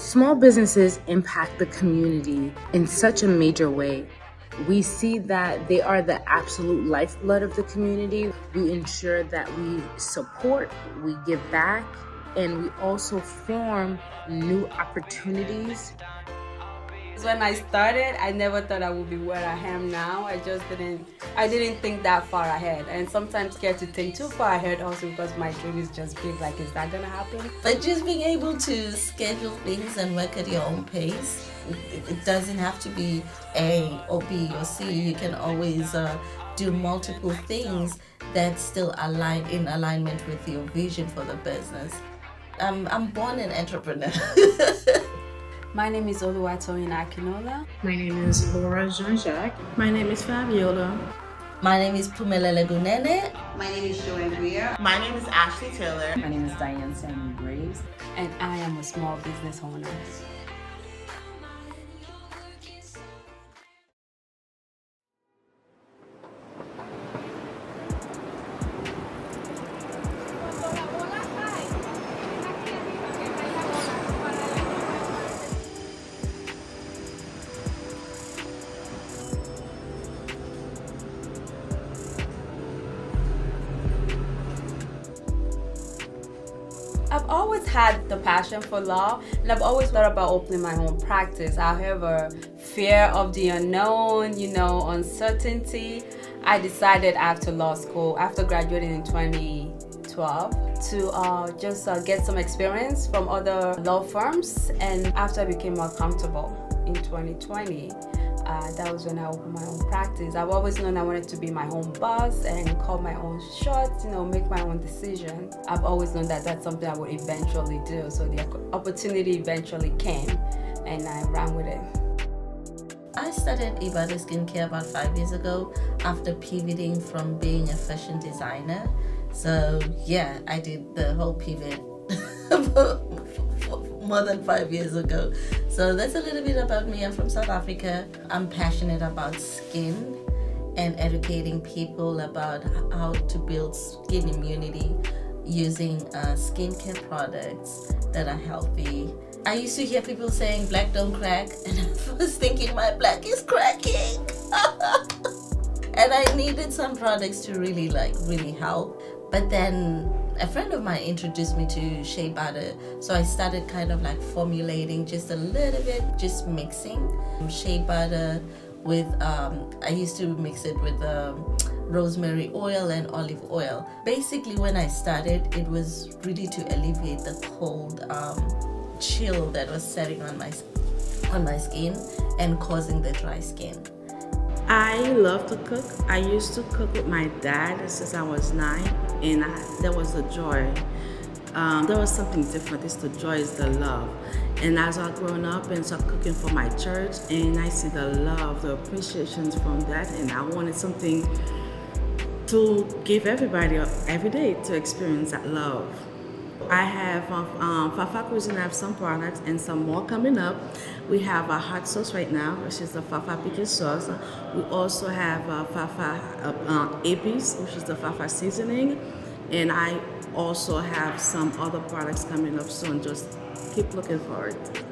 Small businesses impact the community in such a major way. We see that they are the absolute lifeblood of the community. We ensure that we support, we give back, and we also form new opportunities. When I started, I never thought I would be where I am now. I didn't think that far ahead, and sometimes scared to think too far ahead also because my dream is just big, like is that gonna happen? But just being able to schedule things and work at your own pace, it doesn't have to be A or B or C. You can always do multiple things that still align in alignment with your vision for the business. I'm born an entrepreneur. My name is Oluwatoyin Akinola. My name is Jean-Jacques. My name is Fabiola. My name is Phumelele. My name is Jean-Jacques Pierre. My name is Ashley Taylor. My name is Diane Sammy Graves. And I am a small business owner. I've always had the passion for law, and I've always thought about opening my own practice. However, fear of the unknown, uncertainty, I decided after law school, after graduating in 2012, to just get some experience from other law firms. And after I became more comfortable in 2020, that was when I opened my own practice. I've always known I wanted to be my own boss and call my own shots, make my own decision. I've always known that that's something I would eventually do. So the opportunity eventually came and I ran with it. I started Ebaata Skincare about 5 years ago after pivoting from being a fashion designer. So yeah, I did the whole pivot more than 5 years ago. So that's a little bit about me. I'm from South Africa. I'm passionate about skin and educating people about how to build skin immunity using skincare products that are healthy. I used to hear people saying black don't crack, and I was thinking my black is cracking. And I needed some products to really help. But then a friend of mine introduced me to shea butter, so I started kind of formulating just a little bit, just mixing shea butter with, I used to mix it with rosemary oil and olive oil. Basically when I started, it was really to alleviate the cold chill that was setting on my skin and causing the dry skin. I love to cook. I used to cook with my dad since I was 9, and there was a joy. There was something different. It's the joy, it's the love. And as I've grown up and started cooking for my church, and I see the love, the appreciation from that, and I wanted something to give everybody every day to experience that love. I have Fafa Cuisine. I have some products and some more coming up. We have a hot sauce right now, which is the Fafa pickle sauce. We also have Fafa Apis, which is the Fafa seasoning. And I also have some other products coming up soon. Just keep looking for it.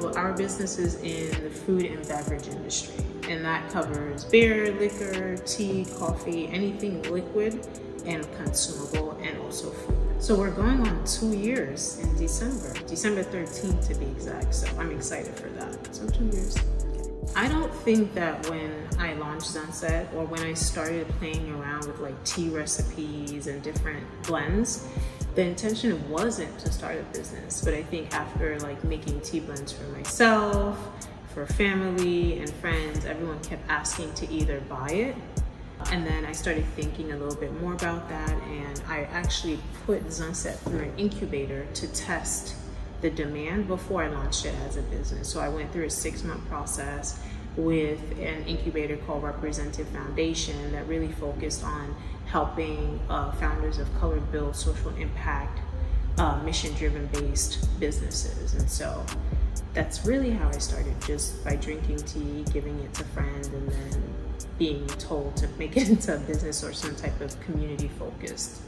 Well, our business is in the food and beverage industry, and that covers beer, liquor, tea, coffee, anything liquid and consumable, and also food. So we're going on 2 years in December 13th to be exact, so I'm excited for that. So 2 years. I don't think that when I launched Zanset or when I started playing around with tea recipes and different blends, the intention wasn't to start a business. But I think after making tea blends for myself, for family and friends, everyone kept asking to either buy it. And then I started thinking a little bit more about that, and I actually put Zanset through an incubator to test the demand before I launched it as a business. So I went through a 6-month process with an incubator called Representative Foundation that really focused on helping founders of color build social impact, mission-driven based businesses. And so that's really how I started, just by drinking tea, giving it to friends, and then being told to make it into a business or some type of community-focused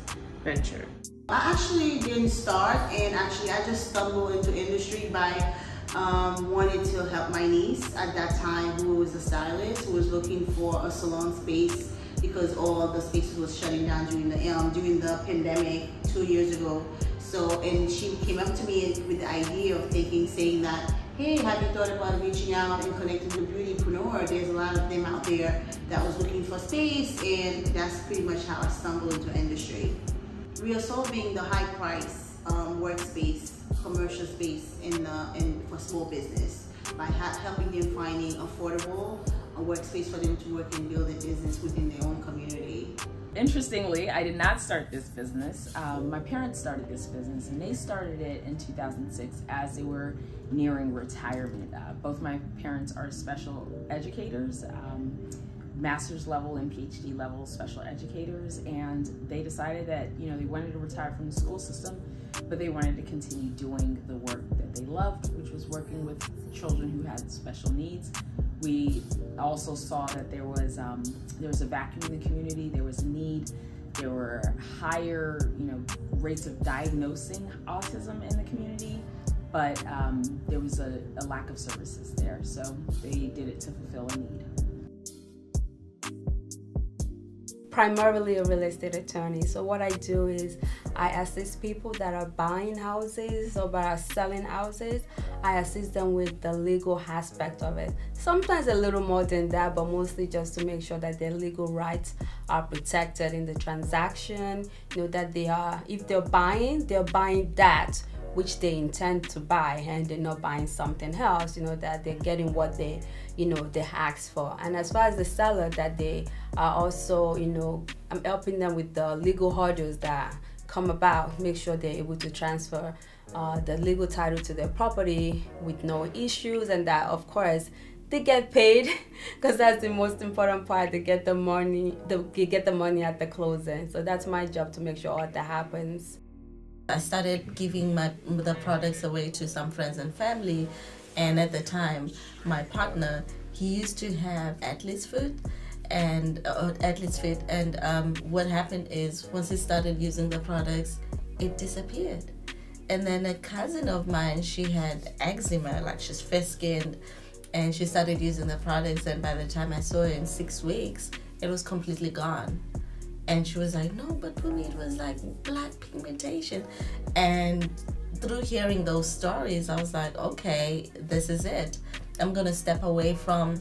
venture. I actually didn't start, and I just stumbled into industry by wanted to help my niece at that time, who was a stylist, who was looking for a salon space because all the spaces was shutting down during the pandemic 2 years ago. So, and she came up to me with the idea of saying that, hey, have you thought about reaching out and connecting to beautypreneur? There's a lot of them out there that was looking for space, and that's pretty much how I stumbled into industry. We are solving the high price workspace, commercial space for small business by helping them finding affordable a workspace for them to work and build a business within their own community. Interestingly, I did not start this business. My parents started this business, and they started it in 2006 as they were nearing retirement. Both my parents are special educators, master's level and PhD level special educators, and they decided that, you know, they wanted to retire from the school system, but they wanted to continue doing the work that they loved, which was working with children who had special needs. We also saw that there was a vacuum in the community. There was need. There were higher, rates of diagnosing autism in the community, but there was a lack of services there. So they did it to fulfill a need. Primarily a real estate attorney. So what I do is I assist people that are buying houses or that are selling houses. I assist them with the legal aspect of it. Sometimes a little more than that, but mostly just to make sure that their legal rights are protected in the transaction. That if they're buying that which they intend to buy, and they're not buying something else, that they're getting what they asked for. And as far as the seller, that they are also, I'm helping them with the legal hurdles that come about, make sure they're able to transfer the legal title to their property with no issues, and that, of course, they get paid, because that's the most important part. They get the money, at the closing. So that's my job, to make sure all that happens. I started giving the products away to some friends and family, and at the time, my partner, he used to have Athlete's Fit, and what happened is, once he started using the products, it disappeared. And then a cousin of mine, she had eczema, like she's fair-skinned, and she started using the products, and by the time I saw her in 6 weeks, it was completely gone. And she was like, no, but for me it was like black pigmentation. And through hearing those stories, I was like, okay, this is it. I'm gonna step away from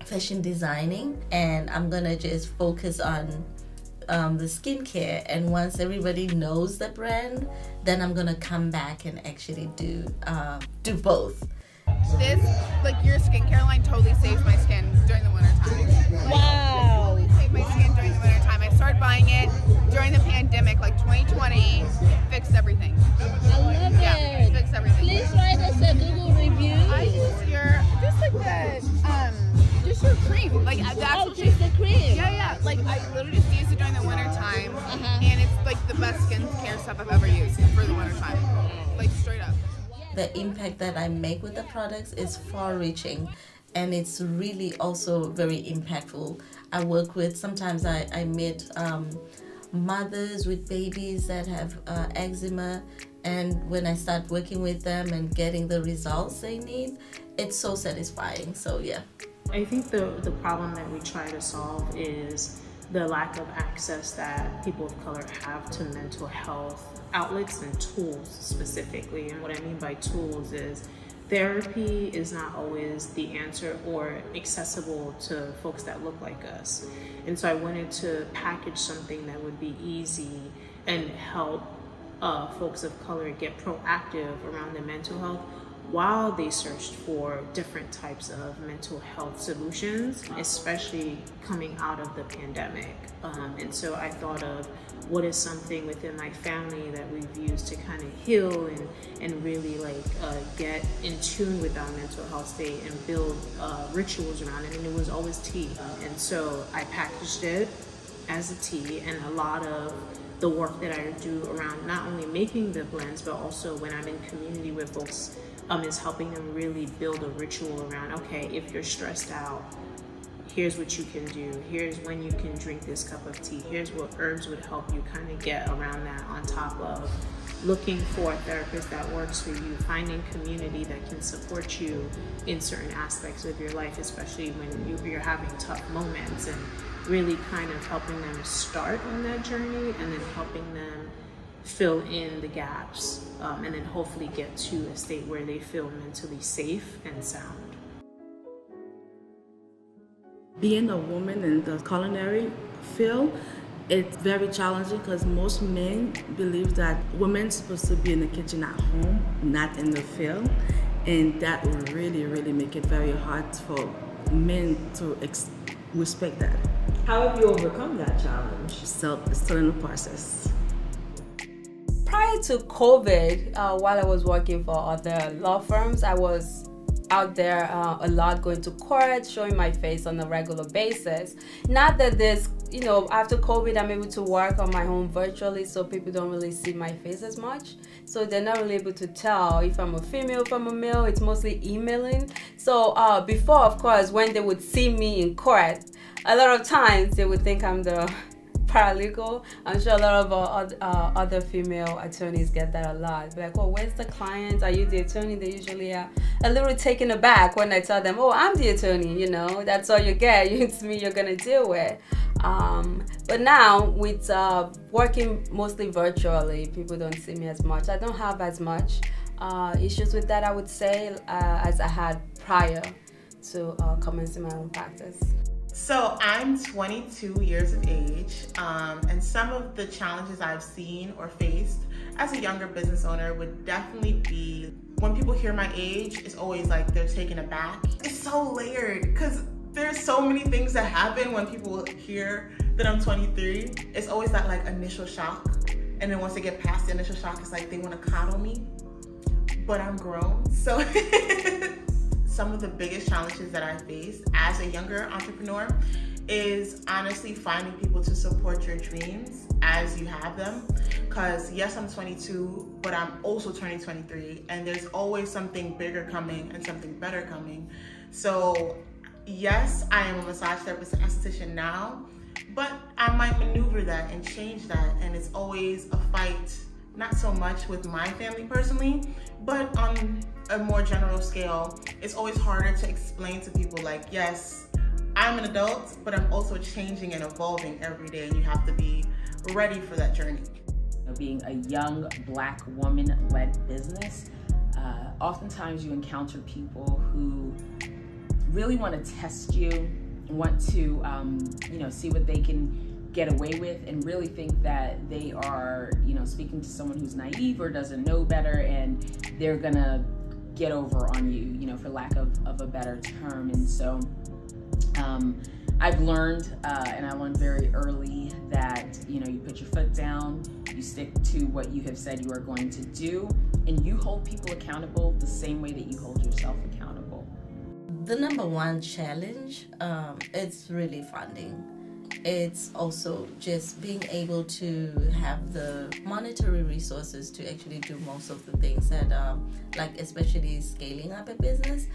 fashion designing, and I'm gonna just focus on the skincare. And once everybody knows the brand, then I'm gonna come back and actually do both. Your skincare line totally saves my skin during the winter time. Wow. Totally saved my skin during the winter time. I started buying it during the pandemic, 2020, fixed everything. I love it. Fixed everything. Please write us a Google review. I use just your cream, the actual just the cream. Yeah. I literally just use it during the winter time, and it's the best skincare stuff I've ever used for the winter time. Straight up. The impact that I make with the products is far-reaching, and it's really also very impactful. I work with, sometimes I meet mothers with babies that have eczema, and when I start working with them and getting the results they need, it's so satisfying. So yeah. I think the problem that we try to solve is the lack of access that people of color have to mental health outlets and tools specifically. And what I mean by tools is therapy is not always the answer or accessible to folks that look like us. And so I wanted to package something that would be easy and help folks of color get proactive around their mental health while they searched for different types of mental health solutions, especially coming out of the pandemic. And so I thought of what is something within my family that we've used to kind of heal and really get in tune with our mental health state and build rituals around it. And it was always tea. And so I packaged it as a tea, and a lot of the work that I do around not only making the blends, but also when I'm in community with folks, is helping them really build a ritual around, okay, if you're stressed out, here's what you can do. Here's when you can drink this cup of tea. Here's what herbs would help you kind of get around that, on top of looking for a therapist that works for you, finding community that can support you in certain aspects of your life, especially when you're having tough moments, and really kind of helping them start on that journey and then helping them fill in the gaps, and then hopefully get to a state where they feel mentally safe and sound. Being a woman in the culinary field, it's very challenging because most men believe that women are supposed to be in the kitchen at home, not in the field. And that will really, really make it very hard for men to respect that. How have you overcome that challenge? So it's still in the process. Prior to COVID, while I was working for other law firms, I was out there a lot, going to court, showing my face on a regular basis. Not that this, after COVID, I'm able to work on my home virtually, so people don't really see my face as much. So they're not really able to tell if I'm a female, if I'm a male. It's mostly emailing. So before, of course, when they would see me in court, a lot of times they would think I'm the paralegal. I'm sure a lot of other female attorneys get that a lot. Like, oh, where's the client? Are you the attorney? They usually are a little taken aback when I tell them, oh, I'm the attorney, that's all you get. It's me you're gonna deal with. But now with working mostly virtually, people don't see me as much. I don't have as much issues with that, I would say, as I had prior to commencing my own practice. So I'm 22 years of age, and some of the challenges I've seen or faced as a younger business owner would definitely be when people hear my age, it's always like they're taken aback. It's so layered because there's so many things that happen when people hear that I'm 23. It's always that like initial shock, and then once they get past the initial shock, it's like they want to coddle me, but I'm grown. So some of the biggest challenges that I faced as a younger entrepreneur is honestly finding people to support your dreams as you have them. Because yes, I'm 22, but I'm also turning 23, and there's always something bigger coming and something better coming. So yes, I am a massage therapist and esthetician now, but I might maneuver that and change that, and it's always a fight, not so much with my family personally, but on a more general scale. It's always harder to explain to people like, yes, I'm an adult, but I'm also changing and evolving every day, and you have to be ready for that journey. Being a young Black woman-led business, oftentimes you encounter people who really want to test you, want to see what they can get away with, and really think that they are speaking to someone who's naive or doesn't know better, and they're gonna get over on you, for lack of a better term. And so I've learned, and I learned very early, that you put your foot down, you stick to what you have said you are going to do, and you hold people accountable the same way that you hold yourself accountable. The number one challenge, it's really funding. It's also just being able to have the monetary resources to actually do most of the things that, like especially scaling up a business.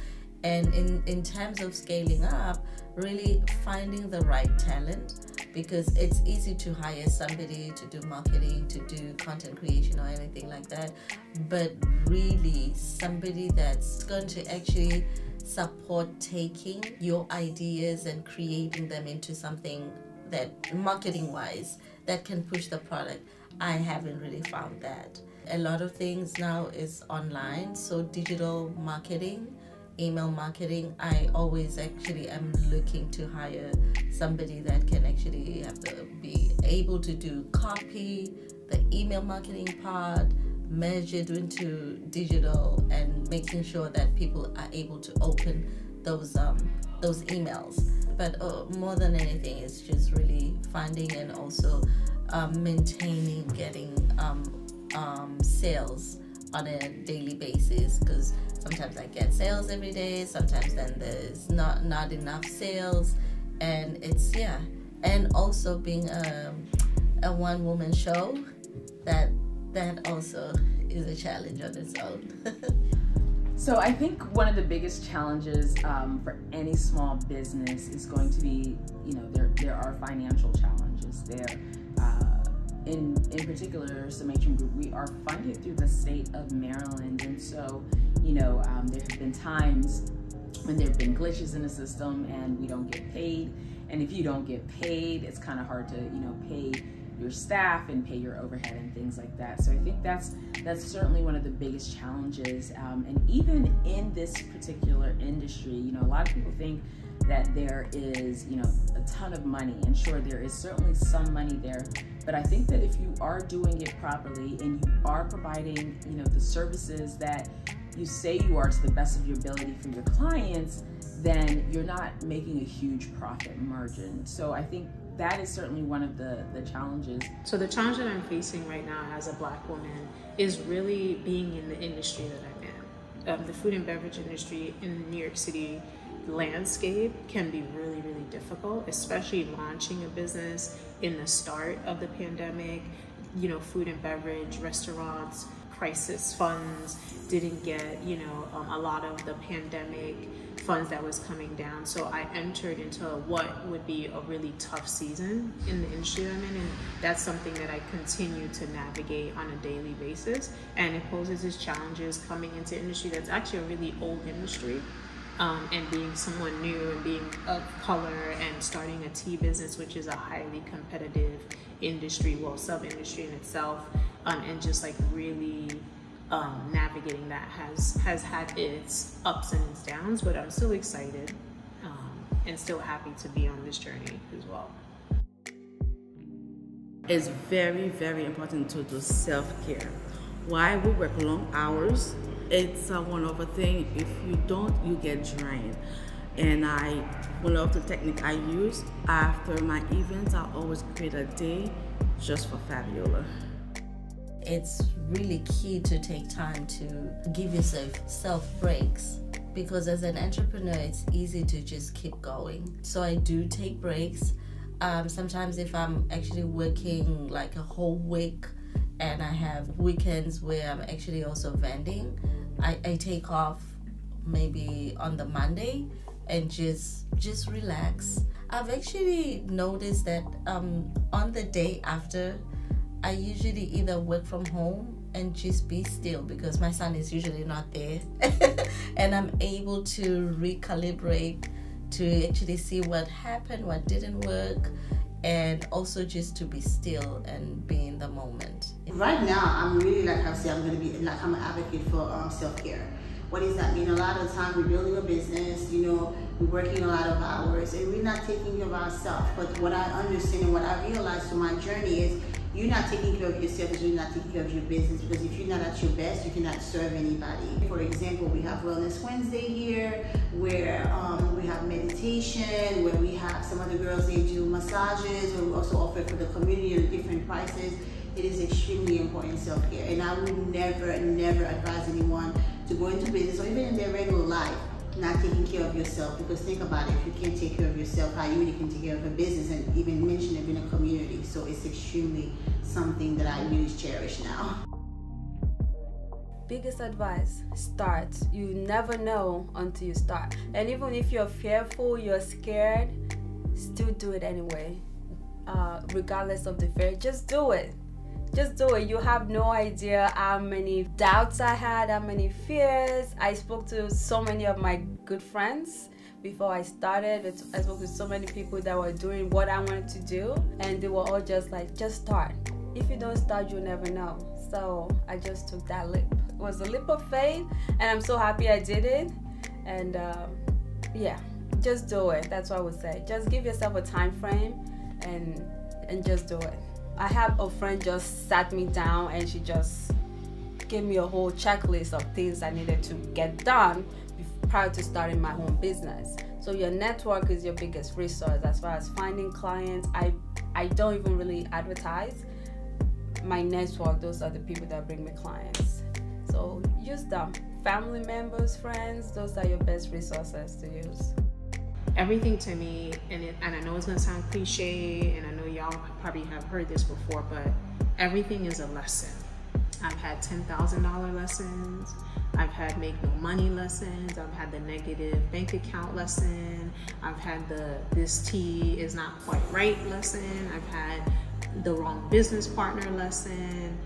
And in terms of scaling up, really finding the right talent, because it's easy to hire somebody to do marketing, to do content creation or anything like that, but really somebody that's going to actually support taking your ideas and creating them into something that marketing wise that can push the product. I haven't really found that. A lot of things now is online, so digital marketing, email marketing. I always actually am looking to hire somebody that can actually have to be able to do copy, the email marketing part, merge it into digital, and making sure that people are able to open those emails. But more than anything, it's just really funding and also maintaining, getting sales on a daily basis, because sometimes I get sales every day, sometimes then there's not enough sales, and it's and also being a one-woman show, that also is a challenge on its own. So I think one of the biggest challenges for any small business is going to be, there are financial challenges there. in particular, Summation Group, we are funded through the state of Maryland. And so, you know, there have been times when there have been glitches in the system and we don't get paid. And if you don't get paid, it's kind of hard to, you know, pay your staff and pay your overhead and things like that. So I think that's certainly one of the biggest challenges. And even in this particular industry, you know, a lot of people think that there is, you know, a ton of money, and sure, there is certainly some money there, but I think that if you are doing it properly and you are providing, you know, the services that you say you are to the best of your ability for your clients, then you're not making a huge profit margin. So I think that is certainly one of the challenges. So the challenge that I'm facing right now as a Black woman is really being in the industry that I'm in. The food and beverage industry in the New York City landscape can be really, really difficult, especially launching a business in the start of the pandemic. You know, food and beverage, restaurants, crisis funds didn't get, you know, a lot of the pandemic funds that was coming down. So I entered into what would be a really tough season in the industry that I'm in, and that's something that I continue to navigate on a daily basis. And it poses its challenges coming into industry that's actually a really old industry. And being someone new and being of color and starting a tea business, which is a highly competitive industry, well, sub-industry in itself, and just like really navigating that has had its ups and its downs, but I'm still excited and still happy to be on this journey as well. It's very, very important to do self-care. Why? We work long hours. It's one of the things, if you don't, you get drained. And one of the techniques I use after my events, I always create a day just for Fabiola. It's really key to take time to give yourself self-breaks, because as an entrepreneur, it's easy to just keep going. So I do take breaks. Sometimes if I'm actually working like a whole week and I have weekends where I'm actually also vending, I take off maybe on the Monday and just relax. I've actually noticed that on the day after, I usually either work from home and just be still because my son is usually not there. And I'm able to recalibrate to actually see what happened, what didn't work, and also just to be still and be in the moment. Right now, I'm really, like I said, I'm an advocate for self-care. What does that mean? A lot of the time we're building a business, you know, we're working a lot of hours and we're not taking care of ourselves. But what I understand and what I realized through my journey is you're not taking care of yourself if you're not taking care of your business, because if you're not at your best, you cannot serve anybody. For example, we have Wellness Wednesday here, where we have meditation, where we have some of the girls, they do massages, where we also offer for the community at different prices. It is extremely important, self-care. And I would never advise anyone to go into business or even in their regular life not taking care of yourself, because think about it, if you can't take care of yourself, how you really can take care of a business and even mention it in a community. So it's extremely something that I really cherish now. Biggest advice, start. You never know until you start. And even if you're fearful, you're scared, still do it anyway. Regardless of the fear, just do it. Just do it. You have no idea how many doubts I had, how many fears. I spoke to so many of my good friends before I started. I spoke to so many people that were doing what I wanted to do, and they were all just like, just start. If you don't start, you'll never know. So I just took that leap. It was a leap of faith, and I'm so happy I did it. And yeah, just do it. That's what I would say. Just give yourself a time frame and just do it. I have a friend just sat me down and she just gave me a whole checklist of things I needed to get done prior to starting my own business. So your network is your biggest resource as far as finding clients. I don't even really advertise. My network, those are the people that bring me clients. So use them. Family members, friends, those are your best resources to use. Everything to me, and I know it's gonna sound cliche, and I know y'all probably have heard this before, but everything is a lesson. I've had $10,000 lessons, I've had make no money lessons, I've had the negative bank account lesson, I've had the this tea is not quite right lesson, I've had the wrong business partner lesson.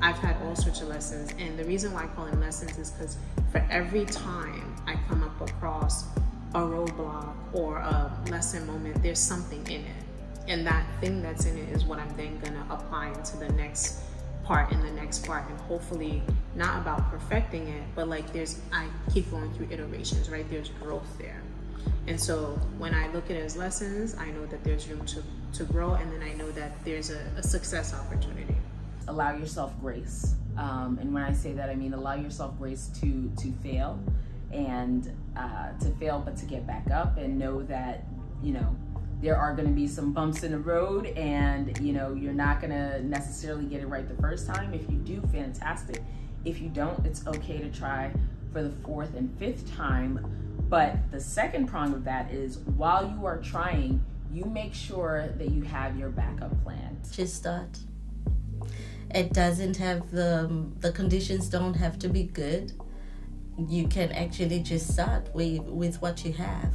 I've had all sorts of lessons, and the reason why I call them lessons is because for every time I come up across a roadblock or a lesson moment, there's something in it, and that thing that's in it is what I'm then gonna apply into the next part and the next part, and hopefully not about perfecting it, but like I keep going through iterations, right? There's growth there. And so when I look at it as lessons, I know that there's room to grow, and then I know that there's a success opportunity. Allow yourself grace. And when I say that, I mean allow yourself grace to fail, and to fail, but to get back up, and know that, you know, there are going to be some bumps in the road, and, you know, you're not going to necessarily get it right the first time. If you do, fantastic. If you don't, it's okay to try for the 4th and 5th time. But the second prong of that is, while you are trying, you make sure that you have your backup plan. Just start. It doesn't have the conditions don't have to be good. You can actually just start with what you have.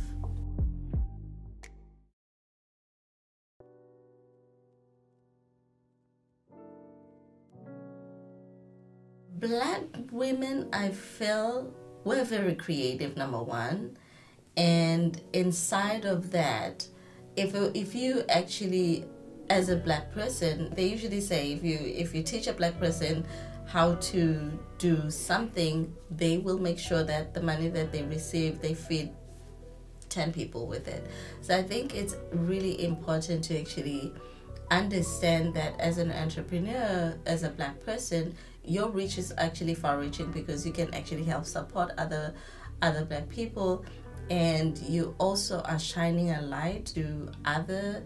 Black women, I feel, we're very creative, number one. And inside of that, if you actually, as a black person, they usually say if you teach a black person how to do something, they will make sure that the money that they receive, they feed 10 people with it. So I think it's really important to actually understand that as an entrepreneur, as a black person, your reach is actually far-reaching, because you can actually help support other black people, and you also are shining a light to other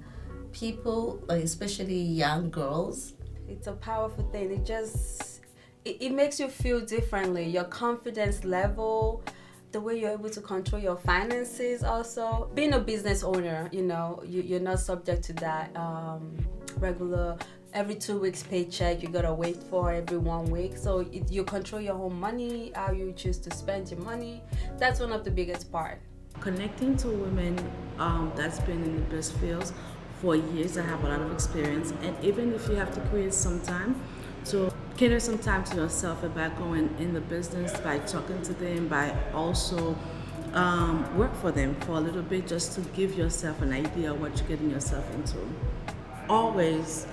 people, like especially young girls. It's a powerful thing. It makes you feel differently. Your confidence level, the way you're able to control your finances also. Being a business owner, you know, you're not subject to that regular every 2 weeks paycheck you gotta wait for every 1 week. So you control your own money, how you choose to spend your money. That's one of the biggest part. Connecting to women that's been in the best fields for years, I have a lot of experience, and even if you have to create some time to cater some time to yourself about going in the business, by talking to them, by also work for them for a little bit, just to give yourself an idea of what you're getting yourself into. Always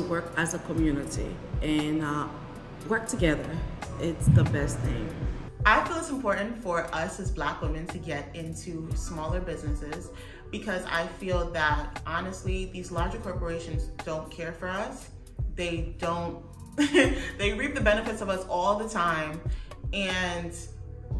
work as a community and work together. It's the best thing. I feel it's important for us as black women to get into smaller businesses, because I feel that honestly, these larger corporations don't care for us. They don't, they reap the benefits of us all the time, and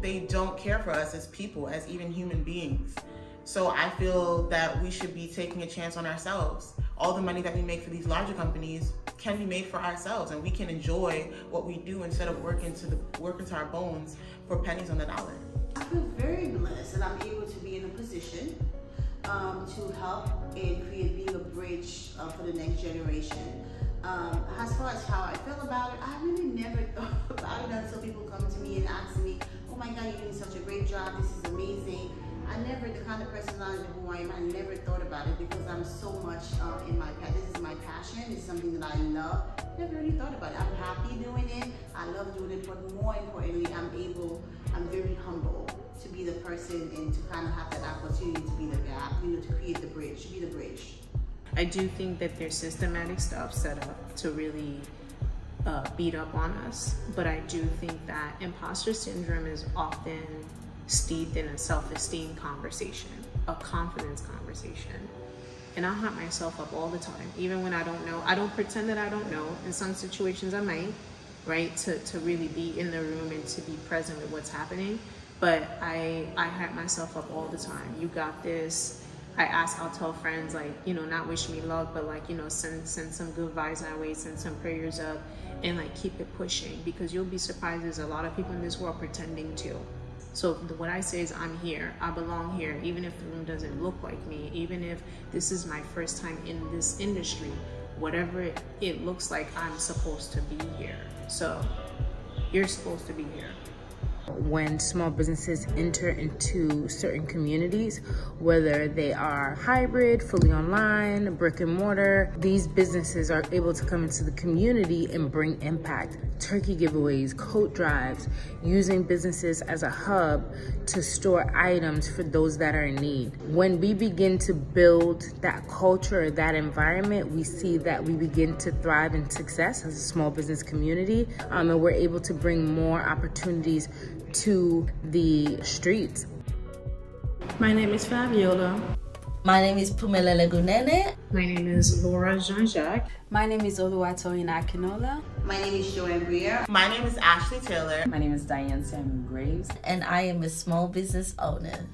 they don't care for us as people, as even human beings. So I feel that we should be taking a chance on ourselves. All the money that we make for these larger companies can be made for ourselves, and we can enjoy what we do instead of work into our bones for pennies on the dollar. I feel very blessed that I'm able to be in a position to help and create, being a bridge for the next generation. As far as how I feel about it, I really never thought about it until people come to me and ask me, oh my God, you're doing such a great job, this is amazing. The kind of person who I am, I never thought about it, because I'm so much in my passion. This is my passion, it's something that I love. Never really thought about it. I'm happy doing it, I love doing it, but more importantly, I'm very humble to be the person and to kind of have that opportunity to be the gap, you know, to create the bridge, to be the bridge. I do think that there's systematic stuff set up to really beat up on us, but I do think that imposter syndrome is often steeped in a self-esteem conversation, a confidence conversation. And I hype myself up all the time, even when I don't know. I don't pretend that I don't know. In some situations I might, right, to really be in the room and to be present with what's happening. But I hype myself up all the time. You got this. I'll tell friends, like, you know, not wish me luck, but like, you know, send some good vibes my way, send some prayers up, and like keep it pushing, because you'll be surprised there's a lot of people in this world pretending to. So what I say is, I'm here, I belong here, even if the room doesn't look like me, even if this is my first time in this industry, whatever it looks like, I'm supposed to be here. So you're supposed to be here. When small businesses enter into certain communities, whether they are hybrid, fully online, brick and mortar, these businesses are able to come into the community and bring impact. Turkey giveaways, coat drives, using businesses as a hub to store items for those that are in need. When we begin to build that culture, that environment, we see that we begin to thrive in success as a small business community, and we're able to bring more opportunities to the streets. My name is Fabiola. My name is Phumelele Kunene. My name is Laura Jean-Jacques. My name is Oluwatoyin Akinola. My name is Joanne Briere. My name is Ashley Taylor. My name is Diane Samuel Graves. And I am a small business owner.